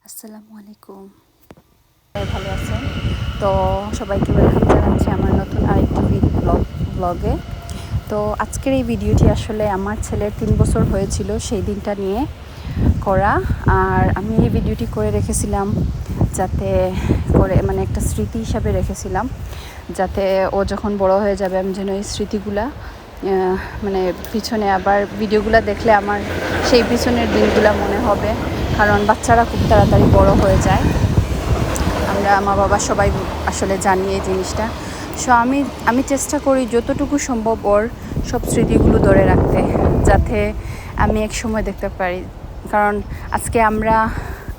আসসালামু আলাইকুম। ভালো আছেন তো? সবাইকে ওয়েলকাম জানাচ্ছি আমার নতুন আরেকটি ব্লগে। তো আজকের এই ভিডিওটি আসলে আমার ছেলের 3 বছর হয়েছিল সেই দিনটা নিয়ে করা। আর আমি এই ভিডিওটি করে রেখেছিলাম যাতে করে মানে একটা স্মৃতি হিসাবে রেখেছিলাম, যাতে ও যখন বড় হয়ে যাবে আমি যেন এই স্মৃতিগুলা মানে পিছনে আবার ভিডিওগুলো দেখলে আমার সেই পিছনের দিনগুলো মনে হবে, কারণ বাচ্চারা খুব তাড়াতাড়ি বড় হয়ে যায়। আমরা মা বাবা সবাই আসলে জানি এই জিনিসটা। সো আমি চেষ্টা করি যতটুকু সম্ভব ওর সব স্মৃতিগুলো ধরে রাখতে, যাতে আমি এক সময় দেখতে পারি। কারণ আজকে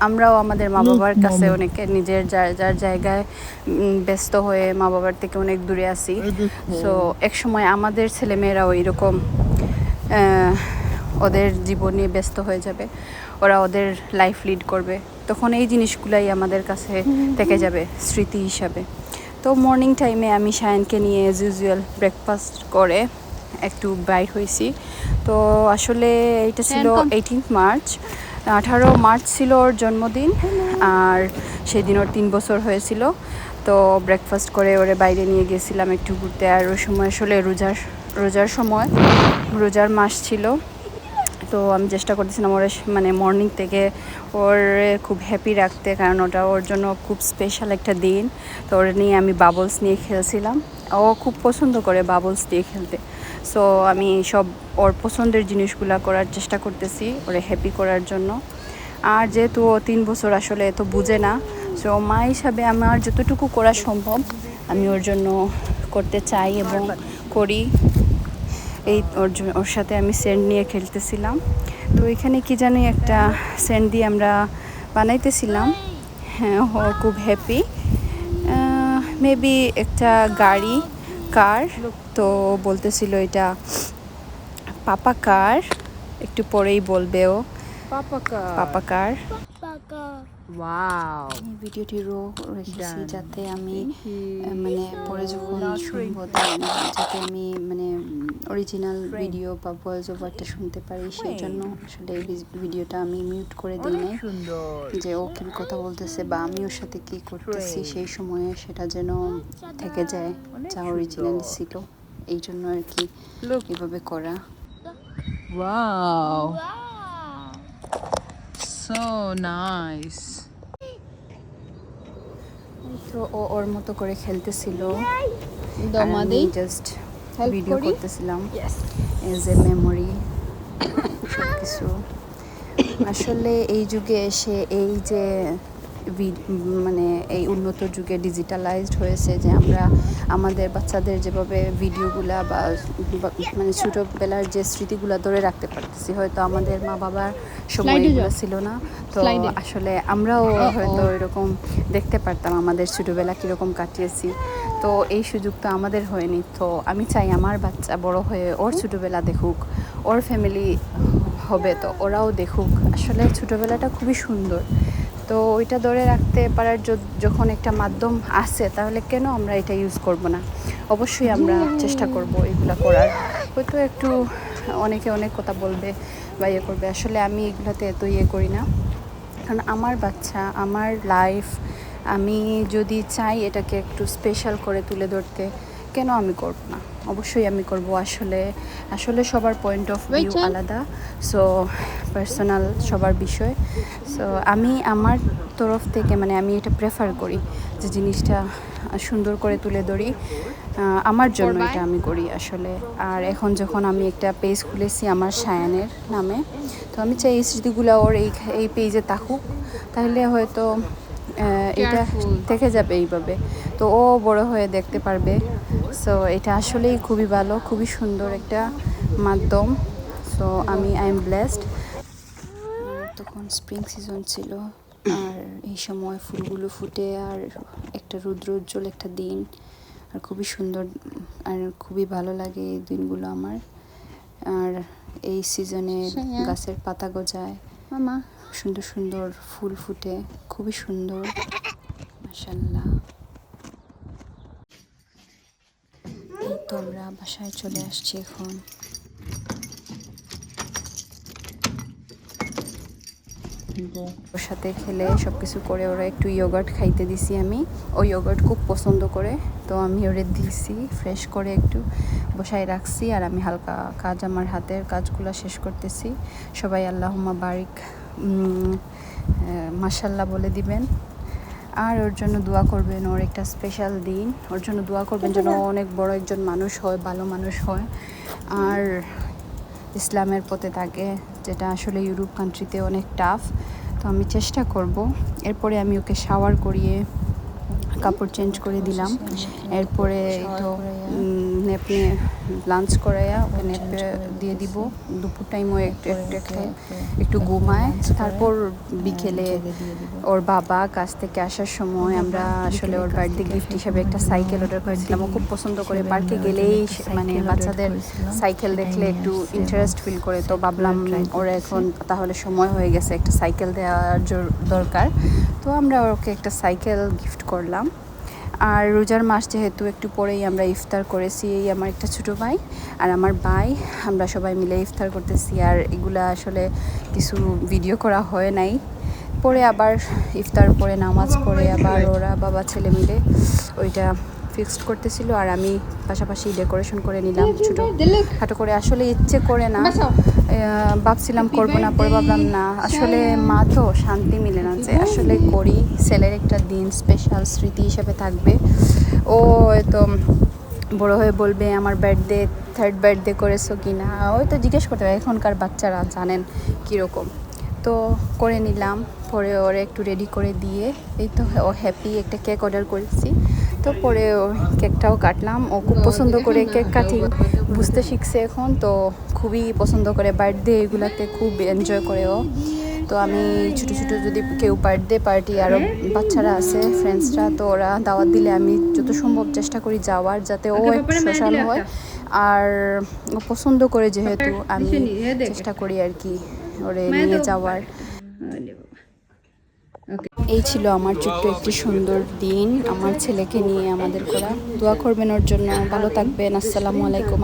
আমরাও আমাদের মা বাবার কাছে অনেকে নিজের যার জায়গায় ব্যস্ত হয়ে মা বাবার থেকে অনেক দূরে আছি। সো এক সময় আমাদের ছেলেমেয়েরাও এরকম ওদের জীবন নিয়ে ব্যস্ত হয়ে যাবে, ওরা ওদের লাইফ লিড করবে, তখন এই জিনিসগুলাই আমাদের কাছে থেকে যাবে স্মৃতি হিসাবে। তো মর্নিং টাইমে আমি শায়ানকে নিয়ে অ্যাজ ইউজুয়াল ব্রেকফাস্ট করে একটু বাইর হয়েছি। তো আসলে এটা ছিল 18 মার্চ, 18 মার্চ ছিল ওর জন্মদিন, আর সেদিন ওর 3 বছর হয়েছিল। তো ব্রেকফাস্ট করে ওরে বাইরে নিয়ে গেছিলাম একটু ঘুরতে। আর ওই সময় আসলে রোজার সময়, রোজার মাস ছিল। তো আমি চেষ্টা করতেছিলাম ওর মানে মর্নিং থেকে ওর খুব হ্যাপি রাখতে, কারণ ওটা ওর জন্য খুব স্পেশাল একটা দিন। তো ওর নিয়ে আমি বাবলস নিয়ে খেলছিলাম, ও খুব পছন্দ করে বাবলস দিয়ে খেলতে। সো আমি সব ওর পছন্দের জিনিসগুলো করার চেষ্টা করতেছি ওরে হ্যাপি করার জন্য। আর যেহেতু ও 3 বছর আসলে এত বুঝে না, সো মা হিসাবে আমার যতটুকু করা সম্ভব আমি ওর জন্য করতে চাই এবং করি। এই ওর সাথে আমি সেন্ট নিয়ে খেলতেছিলাম। তো এখানে কি জানি একটা সেন্ট দিয়ে আমরা বানাইতেছিলাম। হ্যাঁ, ও খুব হ্যাপি। মেবি একটা কার। তো বলতেছিল এটা পাপা কার, একটু পরেই বলবে ও পাপা কার। ওয়াও, ভিডিওটি রেখেছি Done. যাতে আমি Thank you. মানে পরে যখন Not শুনবো going যাতে আমি মানে অরিজিনাল ভিডিও বা ভয়েস ওভারটা শুনতে পারি, সেই জন্য আসলে এই ভিডিওটা আমি মিউট করে দিই অনেক নাই, সুন্দর। যে ও কি কথা বলতেছে বা আমি ওর সাথে কি করতেছি সেই সময়ে সেটা যেন থেকে যায় যা অরিজিনালি ছিল। এই জন্য আর কি এভাবে করা। Wow, so nice. তো ও ওর মতো করে খেলতেছিল, আর দমা আমি দেই, জাস্ট হেল্প ভিডিও করি। করতেছিলাম ইয়েস, এজ এ মেমোরি সব কিছু। আসলে এই যুগে এসে এই যে মানে এই উন্নত যুগে ডিজিটালাইজড হয়েছে, যে আমরা আমাদের বাচ্চাদের যেভাবে ভিডিওগুলা বা মানে ছোটোবেলার যে স্মৃতিগুলো ধরে রাখতে পারতেছি, হয়তো আমাদের মা বাবার সময় স্লাইডে এগুলো যাও, ছিল না। তো স্লাইডে। আসলে আমরাও হয়তো এরকম দেখতে পারতাম আমাদের ছোটোবেলা কীরকম কাটিয়েছি। তো এই সুযোগ তো আমাদের হয়নি। তো আমি চাই আমার বাচ্চা বড় হয়ে ওর ছোটোবেলা দেখুক, ওর ফ্যামিলি হবে তো ওরাও দেখুক। আসলে ছোটোবেলাটা খুবই সুন্দর। তো ওইটা ধরে রাখতে পারার যখন একটা মাধ্যম আছে, তাহলে কেন আমরা এটা ইউজ করব না? অবশ্যই আমরা চেষ্টা করব এগুলো করার। হয়তো একটু অনেকে অনেক কথা বলবে বা ইয়ে করবে, আসলে আমি এগুলোতে এত ইয়ে করি না, কারণ আমার বাচ্চা, আমার লাইফ, আমি যদি চাই এটাকে একটু স্পেশাল করে তুলে ধরতে, কেন আমি করব না? অবশ্যই আমি করব। আসলে সবার পয়েন্ট অফ ভিউ আলাদা, সো পার্সোনাল সবার বিষয়। সো আমি আমার তরফ থেকে মানে আমি এটা প্রেফার করি যে জিনিসটা সুন্দর করে তুলে ধরি, আমার জন্য এটা আমি করি আসলে। আর এখন যখন আমি একটা পেজ খুলেছি আমার শায়ানের নামে, তো আমি চাই এই স্মৃতিগুলো ওর এই পেজে থাকুক, তাহলে হয়তো এটা থেকে যাবে এইভাবে। তো ও বড় হয়ে দেখতে পারবে। সো এটা আসলেই খুবই ভালো, খুবই সুন্দর একটা মাধ্যম। So I am blessed. তখন স্প্রিং সিজন ছিল, আর এই সময় ফুলগুলো ফুটে, আর একটা রৌদ্রোজ্জ্বল একটা দিন, আর খুবই সুন্দর, আর খুবই ভালো লাগে এই দিনগুলো আমার। আর এই সিজনে গাছের পাতা গজায়, মামা সুন্দর সুন্দর ফুল ফুটে, খুবই সুন্দর, মাশাআল্লাহ। এই তো আমরা বাসায় চলে আসছি এখন। ওর সাথে খেলে সব কিছু করে ওরা একটু ইয়োগার্ট খাইতে দিছি আমি। ওই ইয়োগার্ট খুব পছন্দ করে, তো আমি ওরে দিছি ফ্রেশ করে একটু বসায় রাখছি। আর আমি হালকা কাজ, আমার হাতের কাজগুলো শেষ করতেছি। সবাই আল্লাহুম্মা বারিক মাশাল্লাহ বলে দিবেন, আর ওর জন্য দোয়া করবেন। ওর একটা স্পেশাল দিন, ওর জন্য দোয়া করবেন যেন অনেক বড় একজন মানুষ হয়, ভালো মানুষ হয়, আর ইসলামের পথে থাকে, যেটা আসলে ইউরোপ কান্ট্রিতে অনেক টাফ। তো আমি চেষ্টা করব। এরপরে আমি ওকে শাওয়ার করিয়ে কাপড় চেঞ্জ করে দিলাম। এরপরে তো নেপে লাঞ্চ করাইয়া ওকে নেপে দিয়ে দিব। দুপুর টাইমও একটু ঘুমায়। তারপর বিকেলে ওর বাবা কাছ থেকে আসার সময় আমরা আসলে ওর বার্থডে গিফট হিসেবে একটা সাইকেল অর্ডার করেছিলাম। ও খুব পছন্দ করে, পার্কে গেলেই মানে বাচ্চাদের সাইকেল দেখলে একটু ইন্টারেস্ট ফিল করে। তো ভাবলাম ওর এখন তাহলে সময় হয়ে গেছে, একটা সাইকেল দেওয়ার দরকার। তো আমরা ওকে একটা সাইকেল গিফট করলাম। আর রোজার মাস যেহেতু একটু পরেই আমরা ইফতার করেছি, এই আমার একটা ছোটো ভাই আর আমার ভাই, আমরা সবাই মিলে ইফতার করতেছি। আর এগুলা আসলে কিছু ভিডিও করা হয় নাই। পরে আবার ইফতার পরে নামাজ পড়ে আবার ওরা বাবা ছেলে মিলে ওইটা ফিক্সড করতেছিল, আর আমি পাশাপাশি ডেকোরেশন করে নিলাম ছোটো খাটো করে। আসলে ইচ্ছে করে না, ভাবছিলাম করবো না, পরে ভাবলাম না, আসলে মা তো শান্তি মিলে না, যে আসলে করি। ছেলের একটা দিন স্পেশাল স্মৃতি হিসেবে থাকবে। ও তো বড় হয়ে বলবে আমার বার্থডে, থার্ড বার্থডে করেছো কি না, ওই তো জিজ্ঞেস করতে হবে। এখনকার বাচ্চারা জানেন কীরকম। তো করে নিলাম, পরে ওরে একটু রেডি করে দিয়ে এই তো ও হ্যাপি। একটা কেক অর্ডার করেছি, তো পরে ও কেকটাও কাটলাম। ও খুব পছন্দ করে কেক কাটিং বুঝতে শিখছে এখন, তো খুবই পছন্দ করে। বার্থডে এগুলাতে খুব এনজয় করে ও। তো আমি ছোটো ছোটো যদি কেউ বার্থডে পার্টি, আরও বাচ্চারা আছে ফ্রেন্ডসরা, তো ওরা দাওয়াত দিলে আমি যত সম্ভব চেষ্টা করি যাওয়ার, যাতে ও একটু সোশ্যাল হয়। আর ও পছন্দ করে যেহেতু, আমি চেষ্টা করি আর কি ওরে নিয়ে যাওয়ার। এই ছিল আমার ছোট্ট একটি সুন্দর দিন আমার ছেলেকে নিয়ে আমাদের করা। দোয়া করবেন ওর জন্য। ভালো থাকবেন। আসসালামু আলাইকুম।